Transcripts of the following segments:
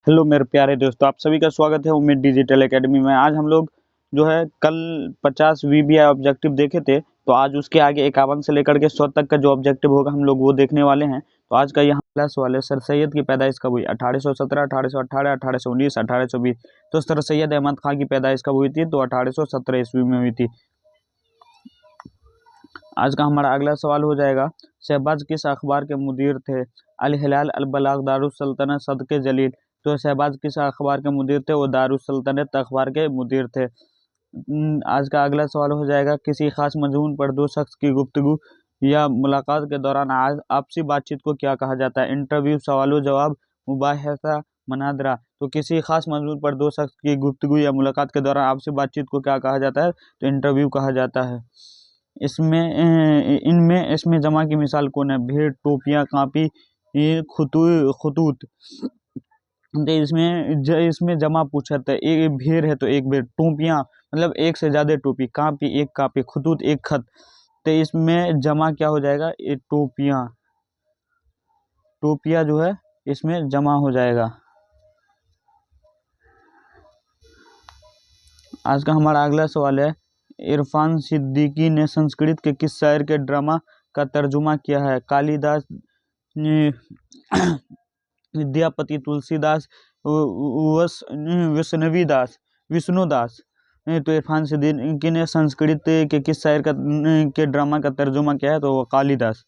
Hello मेरे प्यारे दोस्तों, आप सभी का स्वागत है उम्मीद डिजिटल एकेडमी में। आज हम लोग जो है कल 50 वीबीआई ऑब्जेक्टिव देखे थे, तो आज उसके आगे 51 से लेकर के 100 तक का जो ऑब्जेक्टिव होगा हम लोग वो देखने वाले हैं। तो आज का यहाँ पहला सवाल है, सर सैयद की पैदाइश कब हुई? 1817, 1818, 1819, 1820। तो सर सैयद अहमद खां की पैदाइश कब हुई थी? तो 1817 ईस्वी में हुई थी। आज का हमारा अगला सवाल हो जाएगा, शहबाज किस अखबार के मुदीर थे? अल हिलाल, अल बलाग, दारुस सल्तनत, सदके जलील। तो शहबाज किस अखबार के मुदीर थे? वो दारुस सल्तनत अखबार के मुदीर थे। आज का अगला सवाल हो जाएगा, किसी खास मजमून पर दो शख्स की गुफ्तगू या मुलाकात के दौरान आपसी बातचीत को क्या कहा जाता है? इंटरव्यू, सवालो जवाब, मुबाहिसा, मनादरा। तो किसी खास मजमून पर दो शख्स की गुफ्तगू या मुलाकात के दौरान आपसी बातचीत को क्या कहा जाता है? तो इंटरव्यू कहा जाता है। इसमें जमा की मिसाल कौन है? भेड़, टोपियां, कापी, ये खतूत। तो इसमें जमा पूछा था, एक भेड़ है तो एक भेड़, टोपियां मतलब एक से ज्यादा टोपी, कापी एक कापी, खतूत एक खत। तो इसमें जमा क्या हो जाएगा? ये टोपियां, टोपिया जो है इसमें जमा हो जाएगा। आज का हमारा अगला सवाल है, इरफान सिद्दीकी ने संस्कृत के किस शायर के ड्रामा का तर्जुमा किया है? कालिदास, विद्यापति, तुलसीदास, विष्णुदास। तो इरफान सिद्दीकी ने संस्कृत के किस शायर के ड्रामा का तर्जुमा किया है? तो वो कालिदास।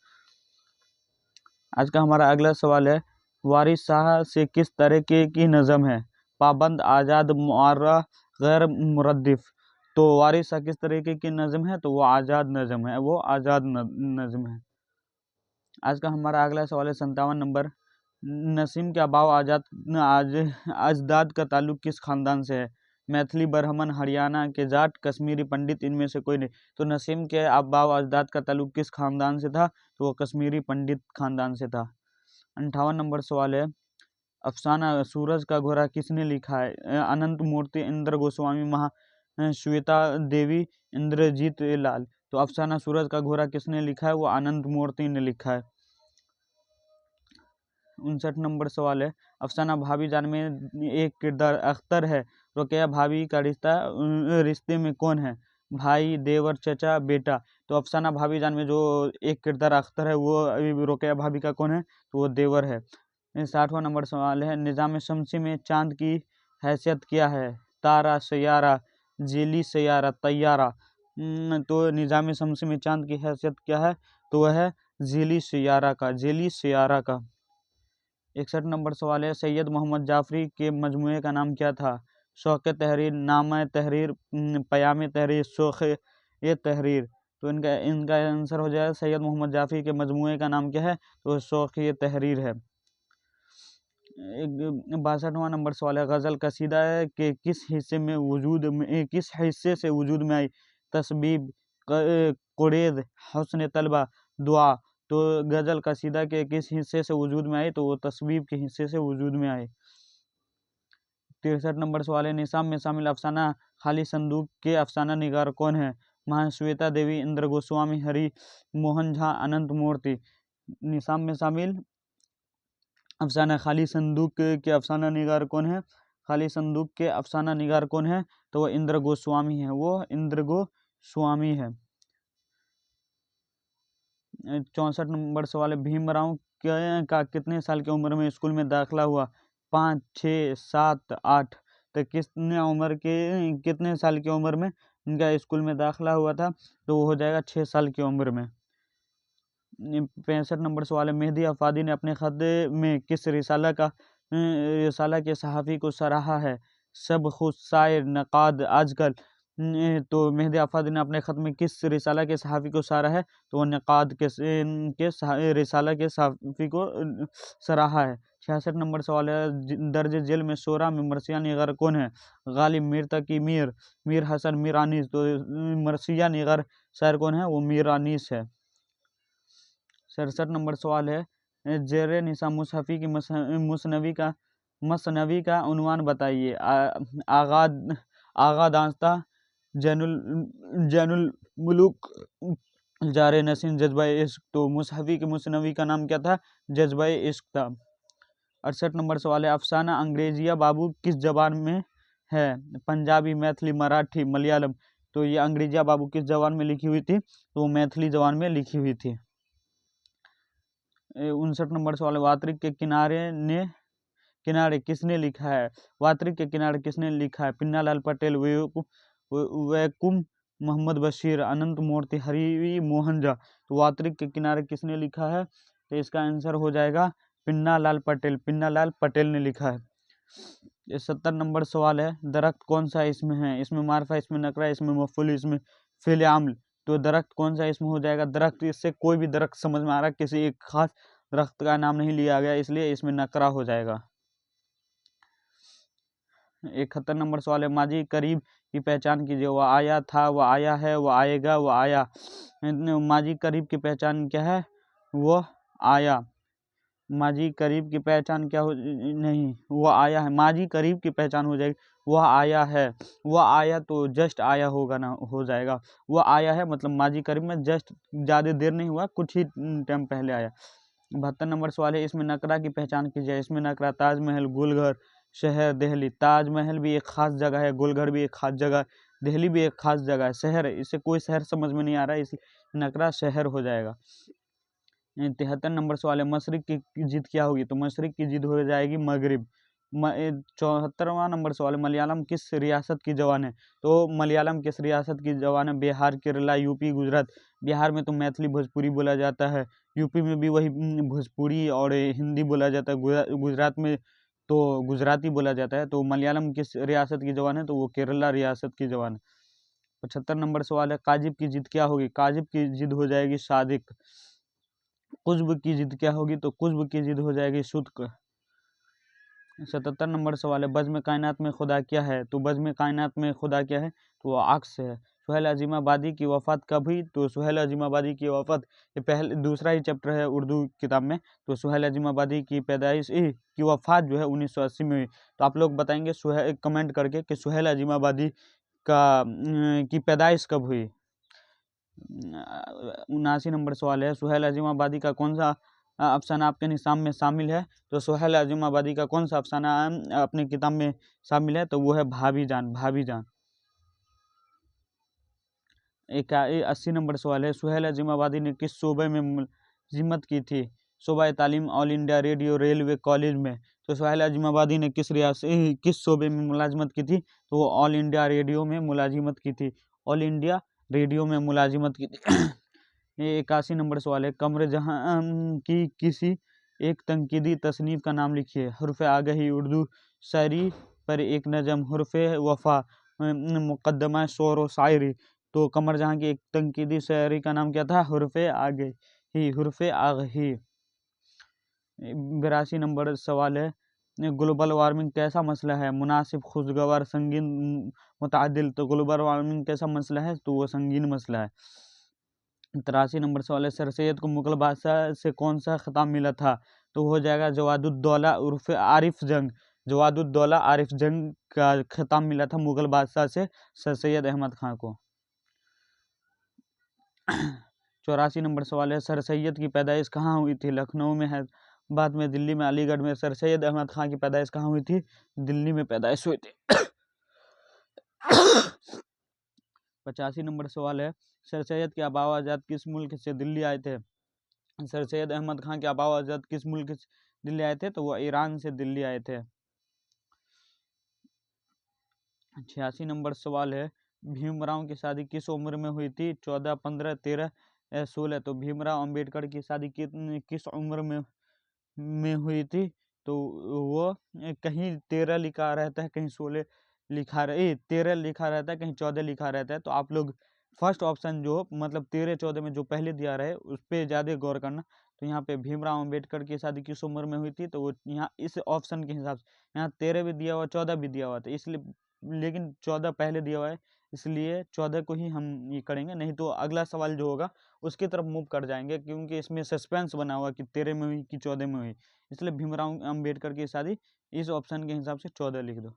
आज का हमारा अगला सवाल है, वारिस शाह से किस तरह की नज़म है? पाबंद, आज़ाद, मुअर्रा, गैर मुरद्दिफ। तो वारिस शाह किस तरीके की नज़म है? तो वो आज़ाद नज़म है, वो आज़ाद नज़म है। आज का हमारा अगला सवाल है 57 नंबर, नसीम के आबाव अजदाद का ताल्लुक किस खानदान से है? मैथिली, ब्राह्मण, हरियाणा के जाट, कश्मीरी पंडित, इनमें से कोई नहीं। तो नसीम के आबाव अजदाद का ताल्लुक किस खानदान से था? तो वो कश्मीरी पंडित खानदान से था। 58 नंबर सवाल है, अफसाना सूरज का घोड़ा किसने लिखा है? अनंत मूर्ति, इंद्र गोस्वामी, श्वेता देवी, इंद्रजीत लाल। तो अफसाना सूरज का घोड़ा किसने लिखा है? वो अनंत मूर्ति ने लिखा है। 59 नंबर सवाल है, अफसाना भाभी जान में एक किरदार अख्तर है, रुकैया भाभी का रिश्ते में कौन है? भाई, देवर, चचा, बेटा। तो अफसाना भाभी जान में जो एक किरदार अख्तर है वो रुकैया भाभी का कौन है? तो वो देवर है। 60वां नंबर सवाल है, निज़ाम शमसी में चांद की हैसियत क्या है? तारा, सैयारा, जेली सैयारा, तैयारा। तो निज़ाम शमसी में चांद की हैसियत क्या है? तो वह है जेली सैयारा का, जेली सैयारा का। 61 नंबर सवाल है, सैयद मोहम्मद जाफरी के मजमूए का नाम क्या था? शौक़ तहरीर, नाम तहरीर, पयाम तहरीर, शौक़ ये तहरीर। तो इनका इनका आंसर हो जाएगा, सैयद मोहम्मद जाफरी के मजमूए का नाम क्या है? तो शौक़ ये तहरीर है। 62वां नंबर सवाल है, गज़ल कसीदा के किस हिस्से से वजूद में आई? तस्बीब, कुरेद, हुस्न तलबा, दुआ। तो गज़ल कसीदा के किस हिस्से से वजूद में आई? तो वो तस्बीब के हिस्से से वजूद में आए। 63 नंबर सवाल है, निसाम में शामिल अफसाना खाली संदूक के अफसाना निगार कौन है? महाश्वेता देवी, इंद्र गोस्वामी, हरि मोहन झा, अनंत मूर्ति। निसाम में शामिल अफसाना खाली संदूक के अफसाना निगार कौन है? खाली संदूक के अफसाना निगार कौन है? तो वो इंद्र गोस्वामी है, वो इंद्र गोस्वामी है। 64 नंबर सवाल है, भीमराव का कितने साल की उम्र में स्कूल में दाखिला हुआ? 5, 6, 7, 8। तो कितने साल की उम्र में इनका स्कूल में दाखिला हुआ था? तो वो हो जाएगा 6 साल की उम्र में। 65 नंबर सवाल है, मेहदी अफादी ने अपने खत में किस रिसाला के सहाफ़ी को सराहा है? सब, खुद, शायर, नक़ाद, आजकल। तो मेहदी अफादी ने अपने खत में किस रिसाला के सहाफ़ी को सराहा है? तो वो नक़ाद के रिसाला के सहाफ़ी को सराहा है। 66 नंबर सवाल है, दर्ज जेल में शोरा में मरसिया निगर कौन है? गालिब, मीर तकी, मीर हसन, मीर अनीस। तो मरसिया निगर शायर कौन है? वो मीर अनीस है। 67 नंबर सवाल है, जेर निसा मुसहफ़ी की मसनवी का उन्वान बताइए। आगा दास्ता, जैनुल मुलूक, जार नसीन, जज्बा इश्क। तो मुसहफ़ी के मुसनवी का नाम क्या था? जज्बा इश्क था। 68 नंबर सवाल है, अफसाना अंग्रेजिया बाबू किस जबान में है? पंजाबी, मैथिली, मराठी, मलयालम। तो ये अंग्रेजिया बाबू किस जबान में लिखी हुई थी? तो मैथिली जबान में लिखी हुई थी। 59 नंबर सवाल है, वात्रिक के किनारे किसने लिखा है? वात्रिक के किनारे किसने लिखा है? पिन्नालाल पटेल, वैकुम मोहम्मद बशीर, अनंत मूर्ति, हरि मोहन झा। तो वात्रिक के किनारे किसने लिखा है? तो इसका आंसर हो जाएगा पिन्नालाल पटेल, पिन्नालाल पटेल ने लिखा है। 70 नंबर सवाल है, दरख्त कौन सा इसमें है? इसमें मार्फा, इसमें नकरा, इसमें मफूल, इसमें फेल आम्ल। तो दरख्त कौन सा इसमें हो जाएगा? दरख्त, इससे कोई भी दरख्त समझ में आ रहा है, किसी एक खास दरख्त का नाम नहीं लिया गया, इसलिए इसमें नकरा हो जाएगा। 71 नंबर सवाल है, माजी करीब की पहचान कीजिए। वह आया था, वह आया है, वह आएगा, वह आया। माजी करीब की पहचान क्या है? वह आया। माजी करीब की पहचान क्या हो, नहीं, वह आया है। माजी करीब की पहचान हो जाएगी वह आया है। वह आया तो जस्ट आया होगा ना, हो जाएगा। वह आया है मतलब माजी करीब में जस्ट ज़्यादा देर नहीं हुआ, कुछ ही टाइम पहले आया। 72 नंबर सवाल है, इसमें नकरा की पहचान कीजिए। इसमें नकरा, ताजमहल, गुलघर, शहर, दिल्ली। ताजमहल भी एक खास जगह है, गुलघर भी एक खास जगह है, दिल्ली भी एक खास जगह है। शहर, इससे कोई शहर समझ में नहीं आ रहा है, इसलिए नकरा शहर हो जाएगा। 73 नंबर सवाल है, मशरिक की जिद क्या होगी? तो मशरिक की जिद हो जाएगी मगरिब। 74वां नंबर सवाल है, मलयालम किस रियासत की जबान है? तो मलयालम किस रियासत की जबान है? बिहार, केरला, यूपी, गुजरात। बिहार में तो मैथिली भोजपुरी बोला जाता है, यूपी में भी वही भोजपुरी और हिंदी बोला जाता है, गुजरात में तो गुजराती बोला जाता है। तो मलयालम किस रियासत की जबान है? तो वो केरला रियासत की जबान है। 75 नंबर सवाल है, काजिब की जिद क्या होगी? काजिब की जिद हो जाएगी सादिक। कुज्ब की जिद क्या होगी? तो कुज्ब की जिद हो जाएगी शुद्क। 77 नंबर सवाल है, बज़्म कायनात में खुदा क्या है? तो बज़्म कायनात में खुदा क्या है? तो वो अक्स है। सुहेल अजीमाबादी की वफ़ात कब हुई? तो सुहेल अजीमाबादी की वफ़ात, ये पहले दूसरा ही चैप्टर है उर्दू किताब में। तो सुहेल अजीमाबादी की पैदाइश की वफ़ात जो है 1980 में हुई। तो आप लोग बताएंगे कमेंट करके कि सुहेल अजीमाबादी की पैदाइश कब हुई? 79 नंबर सवाल है, सुहेल अजीमाबादी का कौन सा अफसाना आपके निसाब में शामिल है? तो सुहेल अजीमाबादी का कौन सा अफसाना अपनी किताब में शामिल है? तो वो है भाभी जान, भाभी जान। 80 नंबर सवाल है, सुहेल अजीमाबादी ने किस शोबे में मुलाजिमत की थी? शोबा तालीम, all India radio, railway, college में। तो सुहेल अजीमाबादी ने किस शोबे में मुलाजिमत की थी? तो वो ऑल इंडिया रेडियो में मुलाजिमत की थी, ऑल इंडिया रेडियो में मुलाजिमत की थी। ये 81 नंबर सवाल है, कमर जहां की किसी एक तनकीदी तसनीफ का नाम लिखिए। हुर्फ़े आगही, उर्दू शायरी पर एक नज़म, हुर्फ़े वफ़ा, मुक़द्दमा शोर व शायरी। तो कमर जहां की एक तनकीदी शायरी का नाम क्या था? हुर्फ़े आगही, हुर्फ़े आगही। 82 नंबर सवाल है, ग्लोबल वार्मिंग कैसा मसला है? मुनासिब, खुशगवार, संगीन, मुतअद्दिल। तो ग्लोबल वार्मिंग कैसा मसला है? तो वो संगीन मसला है। 83 नंबर सवाल है, सर सैयद को मुगल बादशाह से कौन सा खिताब मिला था? तो हो जाएगा जवादुद्दौला उर्फ आरिफ जंग। जवादुद्दौला आरिफ जंग का खिताब मिला था मुगल बादशाह से सर सैयद अहमद खां को। 84 नंबर सवाल है, सर सैयद की पैदाइश कहाँ हुई थी? लखनऊ में, हैदराबाद में, दिल्ली में, अलीगढ़ में। सर सैयद अहमद खां की पैदाइश कहाँ हुई थी? दिल्ली में पैदाइश हुई थी। 85 नंबर सवाल है, सर सैयद के आबा आजाद किस मुल्क से दिल्ली आए थे? सर सैयद अहमद खां के आबा आजाद किस मुल्क से दिल्ली आए थे? तो वो ईरान से दिल्ली आए थे। 86 नंबर सवाल है, भीमराव की शादी किस उम्र में हुई थी? 14, 15, 13 या 16। तो भीमराव अंबेडकर की शादी किस उम्र में हुई थी? तो वो कहीं 13 लिखा रहता है, कहीं 16 लिखा 13 लिखा रहता है, कहीं 14 लिखा रहता है। तो आप लोग फर्स्ट ऑप्शन जो मतलब 13, 14 में जो पहले दिया रहे उस पर ज़्यादा गौर करना। तो यहाँ पे भीमराव अंबेडकर की शादी किस उम्र में हुई थी? तो वो यहाँ इस ऑप्शन के हिसाब से यहाँ 13 भी दिया हुआ, 14 भी दिया हुआ था, इसलिए, लेकिन 14 पहले दिया हुआ है, इसलिए 14 को ही हम ये करेंगे। नहीं तो अगला सवाल जो होगा उसकी तरफ मूव कर जाएंगे, क्योंकि इसमें सस्पेंस बना हुआ कि 13 में हुई कि 14 में हुई, इसलिए भीमराव अंबेडकर की शादी इस ऑप्शन के हिसाब से 14 लिख दो।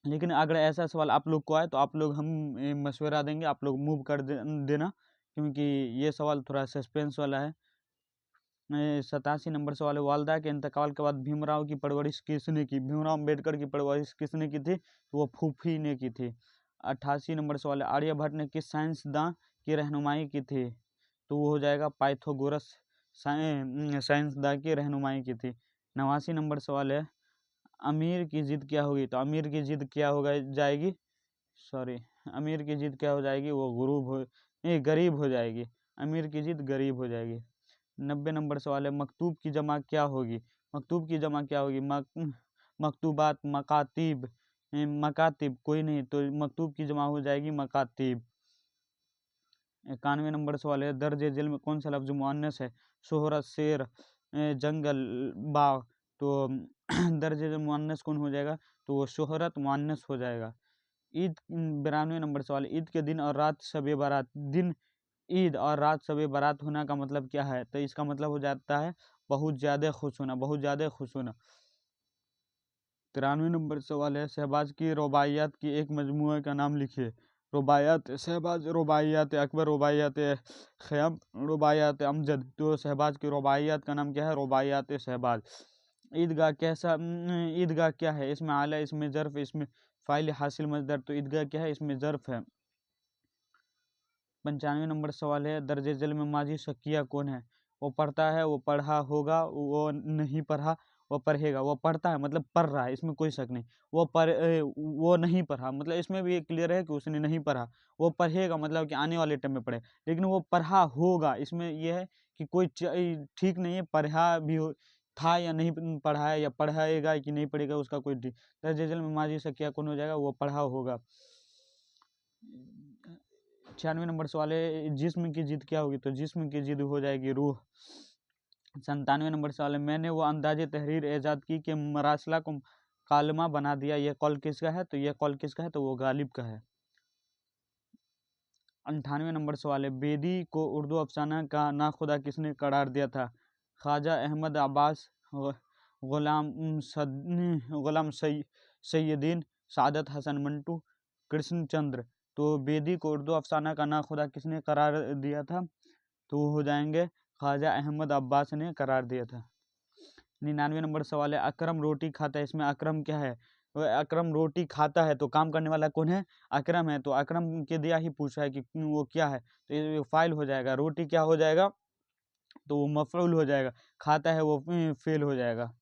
लेकिन अगर ऐसा सवाल आप लोग को आए तो आप लोग हम मशवरा देंगे, आप लोग मूव कर देना, क्योंकि ये सवाल थोड़ा सस्पेंस वाला है। 87 नंबर सवाल है, वालदा के इंतकाल के बाद भीमराव की परवरिश किसने की? भीमराव अम्बेडकर की परवरिश किसने की थी? तो वो फूफी ने की थी। 88 नंबर सवाल है, आर्यभट्ट ने किस साइंसदान की रहनुमाई की थी? तो वो हो जाएगा पाइथागोरस साइंसदान की रहनुमाई की थी। 89 नंबर सवाल है, अमीर की जिद क्या होगी? तो अमीर की जिद क्या होगा जाएगी, सॉरी, अमीर की जिद क्या हो जाएगी? वो गरीब हो जाएगी। अमीर की जिद गरीब हो जाएगी। 90 नंबर सवाल है, मकतूब की जमा क्या होगी? मकतूब की जमा क्या होगी? मकतूबात, मकातीब, मकातिब कोई नहीं, तो मकतूब की जमा हो जाएगी मकातीब। 91 नंबर सवाल है, दर्ज झेल में कौन सा लफ्ज मुअन्नस है? शोहरत, शेर, जंगल, बाग। तो दर्ज झेल मुअन्नस कौन हो जाएगा? तो वो शोहरत मुअन्नस हो जाएगा। ईद 92 नंबर सवाल, ईद के दिन और रात शबे बारात। दिन ईद और रात शबे बारात होना का मतलब क्या है? तो इसका मतलब हो जाता है बहुत ज़्यादा खुश होना, बहुत ज़्यादा खुश होना। 93 नंबर सवाल है, शहबाज की रुबाइयात की एक मजमूआ का नाम लिखिए। रुबाइयात शहबाज, रुबाइयात अकबर, रुबाइयात ख़याम, रुबाइयात अमजद। तो शहबाज की रुबाइयात का नाम क्या है? रुबाइयात शहबाज। ईदगाह क्या है? इसमें आला, इसमें ज़र्फ़, इसमें फ़ाइल हासिल मज़दर। तो ईदगाह क्या है? इसमें ज़र्फ़ है। 95 नंबर सवाल है, दर्जे जल में माजी शकिया कौन है? वो पढ़ता है, वो पढ़ा होगा, वो नहीं पढ़ा, वो पढ़ेगा। वो पढ़ता है मतलब पढ़ रहा है, इसमें कोई शक नहीं। वो नहीं पढ़ा मतलब इसमें भी क्लियर है कि उसने नहीं पढ़ा। वो पढ़ेगा मतलब कि आने वाले टाइम में पढ़े, लेकिन वो पढ़ा होगा, इसमें यह है कि कोई ठीक नहीं है, पढ़ा भी हो था या नहीं पढ़ा है, या पढ़ाएगा कि नहीं पढ़ेगा, उसका कोई दर्जे जल में माजी शकिया कौन हो जाएगा? वो पढ़ा होगा। 96 नंबर सवाल है, जिस्म की जिद क्या होगी? तो जिस्म की जिद हो जाएगी रूह। 97 नंबर सवाल है, मैंने वो अंदाजे तहरीर ईजाद की कि मरासला को कालमा बना दिया, यह कौल किसका है? तो यह कौल किसका है? तो वो गालिब का है। 98 नंबर सवाल है, बेदी को उर्दू अफसाना का नाखुदा किसने करार दिया था? ख्वाजा अहमद अब्बास, गुलाम सैयदीन, सादत हसन मंटू, कृष्णचंद्र। तो बेदी को उर्दू अफसाना का नाखुदा किसने करार दिया था? तो वो हो जाएंगे ख्वाजा अहमद अब्बास ने करार दिया था। 99 नंबर सवाल है, अकरम रोटी खाता है। इसमें अकरम क्या है? अकरम रोटी खाता है, तो काम करने वाला कौन है? अकरम है। तो अकरम के दिया ही पूछा है कि वो क्या है, तो ये फाइल हो जाएगा। रोटी क्या हो जाएगा? तो वो मफऊल हो जाएगा। खाता है वो फेल हो जाएगा।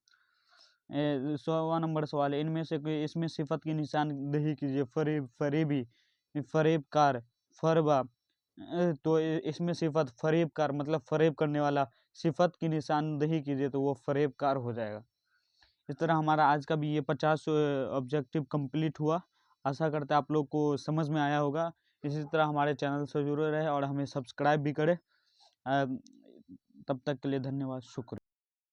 100वां नंबर सवाल है, इनमें से कोई इसमें सिफत की निशानदेही कीजिए। फरेबी, फरेबकार, फरबा। तो इसमें सिफत फरेबकार मतलब फरेब करने वाला, सिफत की निशानदेही कीजिए, तो वो फरेबकार हो जाएगा। इस तरह हमारा आज का भी ये 50 ऑब्जेक्टिव कंप्लीट हुआ। आशा करते हैं आप लोग को समझ में आया होगा। इसी तरह हमारे चैनल से जुड़े रहे और हमें सब्सक्राइब भी करें। तब तक के लिए धन्यवाद, शुक्रिया।